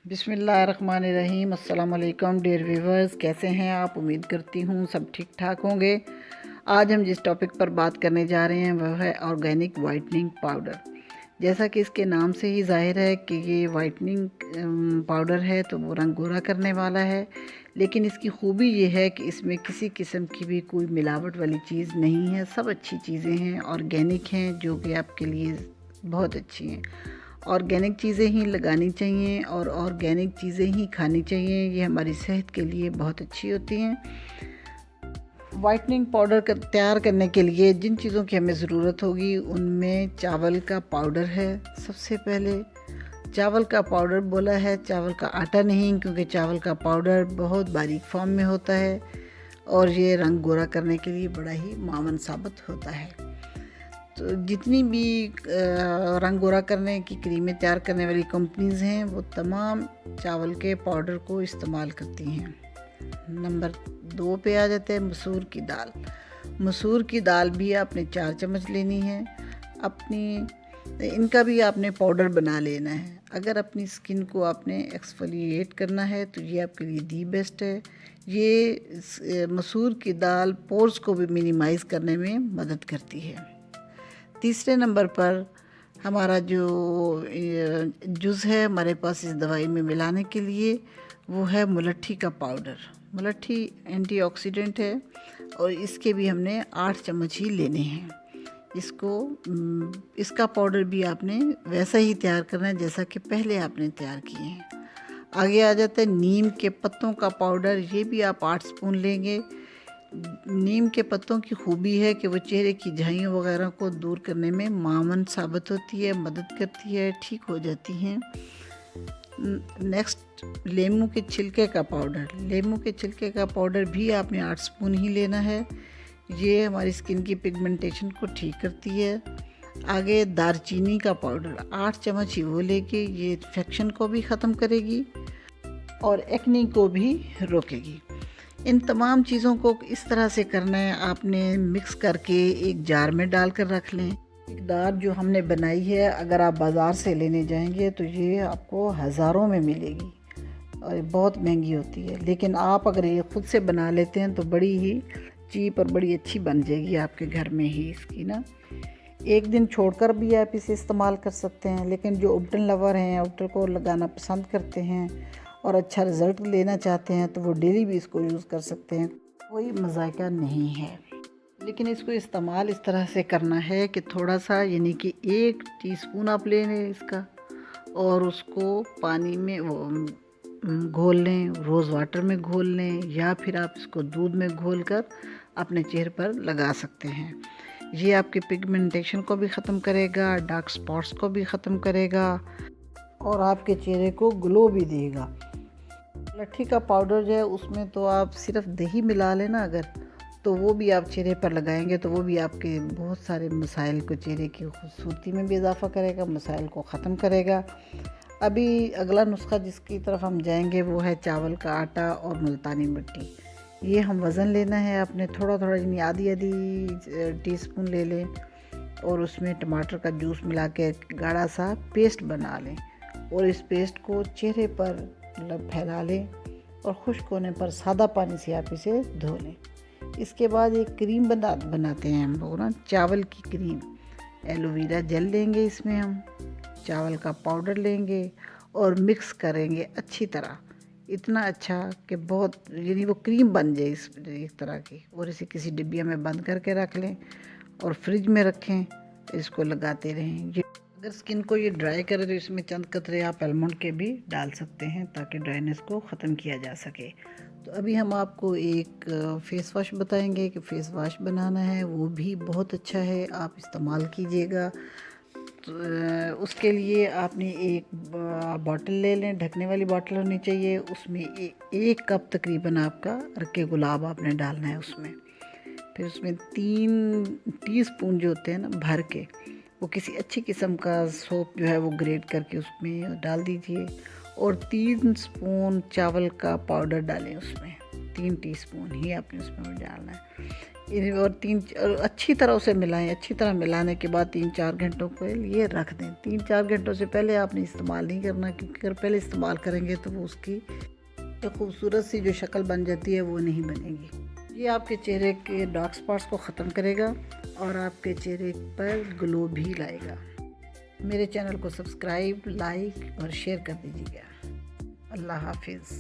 बिस्मिल्लाहिर्रहमानिर्रहीम। अस्सलाम वालेकुम डियर व्यूवर्स, कैसे हैं आप? उम्मीद करती हूँ सब ठीक ठाक होंगे। आज हम जिस टॉपिक पर बात करने जा रहे हैं वह है ऑर्गेनिक वाइटनिंग पाउडर। जैसा कि इसके नाम से ही जाहिर है कि ये वाइटनिंग पाउडर है, तो वो रंग गोरा करने वाला है। लेकिन इसकी खूबी ये है कि इसमें किसी किस्म की भी कोई मिलावट वाली चीज़ नहीं है। सब अच्छी चीज़ें हैं, ऑर्गेनिक हैं, जो कि आपके लिए बहुत अच्छी हैं। ऑर्गेनिक चीज़ें ही लगानी चाहिए और ऑर्गेनिक चीज़ें ही खानी चाहिए। ये हमारी सेहत के लिए बहुत अच्छी होती हैं। वाइटनिंग पाउडर तैयार करने के लिए जिन चीज़ों की हमें ज़रूरत होगी उनमें चावल का पाउडर है। सबसे पहले चावल का पाउडर बोला है, चावल का आटा नहीं, क्योंकि चावल का पाउडर बहुत बारीक फॉर्म में होता है और ये रंग गोरा करने के लिए बड़ा ही मावन साबित होता है। तो जितनी भी रंग गोरा करने की क्रीमें तैयार करने वाली कंपनीज़ हैं वो तमाम चावल के पाउडर को इस्तेमाल करती हैं। नंबर 2 पे आ जाते हैं मसूर की दाल। मसूर की दाल भी आपने 4 चम्मच लेनी है। इनका भी आपने पाउडर बना लेना है। अगर अपनी स्किन को आपने एक्सफोलिएट करना है तो ये आपके लिए दी बेस्ट है। ये मसूर की दाल पोर्स को भी मिनिमाइज़ करने में मदद करती है। तीसरे नंबर पर हमारा जो जुज़ है हमारे पास इस दवाई में मिलाने के लिए, वो है मुलट्ठी का पाउडर। मुलट्ठी एंटीऑक्सीडेंट है और इसके भी हमने 8 चम्मच ही लेने हैं। इसका पाउडर भी आपने वैसा ही तैयार करना है जैसा कि पहले आपने तैयार किए हैं। आगे आ जाता है नीम के पत्तों का पाउडर। ये भी आप 8 स्पून लेंगे। नीम के पत्तों की खूबी है कि वो चेहरे की झाइयों वगैरह को दूर करने में मावन साबित होती है, मदद करती है, ठीक हो जाती हैं। नेक्स्ट, लेमू के छिलके का पाउडर। लेमू के छिलके का पाउडर भी आपने 8 स्पून ही लेना है। ये हमारी स्किन की पिगमेंटेशन को ठीक करती है। आगे दालचीनी का पाउडर 8 चम्मच ही वो लेके ये इन्फेक्शन को भी ख़त्म करेगी और एक्ने को भी रोकेगी। इन तमाम चीज़ों को इस तरह से करना है, आपने मिक्स करके एक जार में डाल कर रख लें। मकदार जो हमने बनाई है, अगर आप बाज़ार से लेने जाएंगे तो ये आपको हज़ारों में मिलेगी और बहुत महंगी होती है। लेकिन आप अगर ये ख़ुद से बना लेते हैं तो बड़ी ही चीप और बड़ी अच्छी बन जाएगी आपके घर में ही इसकी ना। एक दिन छोड़कर भी आप इसे इस्तेमाल कर सकते हैं। लेकिन जो उपटन लवर हैं, उपटन को लगाना पसंद करते हैं और अच्छा रिज़ल्ट लेना चाहते हैं तो वो डेली भी इसको यूज़ कर सकते हैं। कोई मज़ाक़ा नहीं है। लेकिन इसको इस्तेमाल इस तरह से करना है कि थोड़ा सा, यानी कि 1 टीस्पून आप ले लें इसका और उसको पानी में घोल लें, रोज़ वाटर में घोल लें, या फिर आप इसको दूध में घोल कर अपने चेहरे पर लगा सकते हैं। ये आपके पिगमेंटेशन को भी ख़त्म करेगा, डार्क स्पॉट्स को भी ख़त्म करेगा और आपके चेहरे को ग्लो भी देगा। मुलट्ठी का पाउडर जो है उसमें तो आप सिर्फ दही मिला लेना अगर, तो वो भी आप चेहरे पर लगाएंगे तो वो भी आपके बहुत सारे मसाइल को, चेहरे की खूबसूरती में भी इजाफ़ा करेगा, मसाइल को ख़त्म करेगा। अभी अगला नुस्खा जिसकी तरफ हम जाएंगे वो है चावल का आटा और मुल्तानी मिट्टी। ये हम वज़न लेना है अपने, थोड़ा थोड़ा, यानी आधी आधी टीस्पून ले लें और उसमें टमाटर का जूस मिला के गाढ़ा सा पेस्ट बना लें और इस पेस्ट को चेहरे पर फैला लें और खुश्क होने पर सादा पानी से आप इसे धो लें। इसके बाद एक क्रीम बनाते हैं हम लोग ना, चावल की क्रीम। एलोवेरा जेल लेंगे, इसमें हम चावल का पाउडर लेंगे और मिक्स करेंगे अच्छी तरह, इतना अच्छा कि बहुत, यानी वो क्रीम बन जाए इस तरह की, और इसे किसी डिब्बिया में बंद करके रख लें और फ्रिज में रखें। इसको लगाते रहें। ये अगर स्किन को ये ड्राई करे तो इसमें चंद कतरे आप आलमंड के भी डाल सकते हैं ताकि ड्राइनेस को ख़त्म किया जा सके। तो अभी हम आपको एक फ़ेस वॉश बताएंगे कि फ़ेस वॉश बनाना है, वो भी बहुत अच्छा है, आप इस्तेमाल कीजिएगा। तो उसके लिए आपने एक बॉटल ले लें, ढकने वाली बॉटल होनी चाहिए। उसमें 1 कप तकरीबन आपका अरके गुलाब आपने डालना है उसमें। फिर उसमें 3 टीस्पून जो होते हैं ना भर के, वो किसी अच्छी किस्म का सोप जो है वो ग्रेट करके उसमें डाल दीजिए और 3 स्पून चावल का पाउडर डालें उसमें। 3 टीस्पून ही आपने उसमें डालना है। और अच्छी तरह उसे मिलाएं। अच्छी तरह मिलाने के बाद 3-4 घंटों के लिए रख दें। 3-4 घंटों से पहले आपने इस्तेमाल नहीं करना, क्योंकि अगर पहले इस्तेमाल करेंगे तो वो उसकी जो खूबसूरत सी जो शक्ल बन जाती है वो नहीं बनेगी। ये आपके चेहरे के डार्क स्पॉट्स को ख़त्म करेगा और आपके चेहरे पर ग्लो भी लाएगा। मेरे चैनल को सब्सक्राइब, लाइक और शेयर कर दीजिएगा। अल्लाह हाफिज़।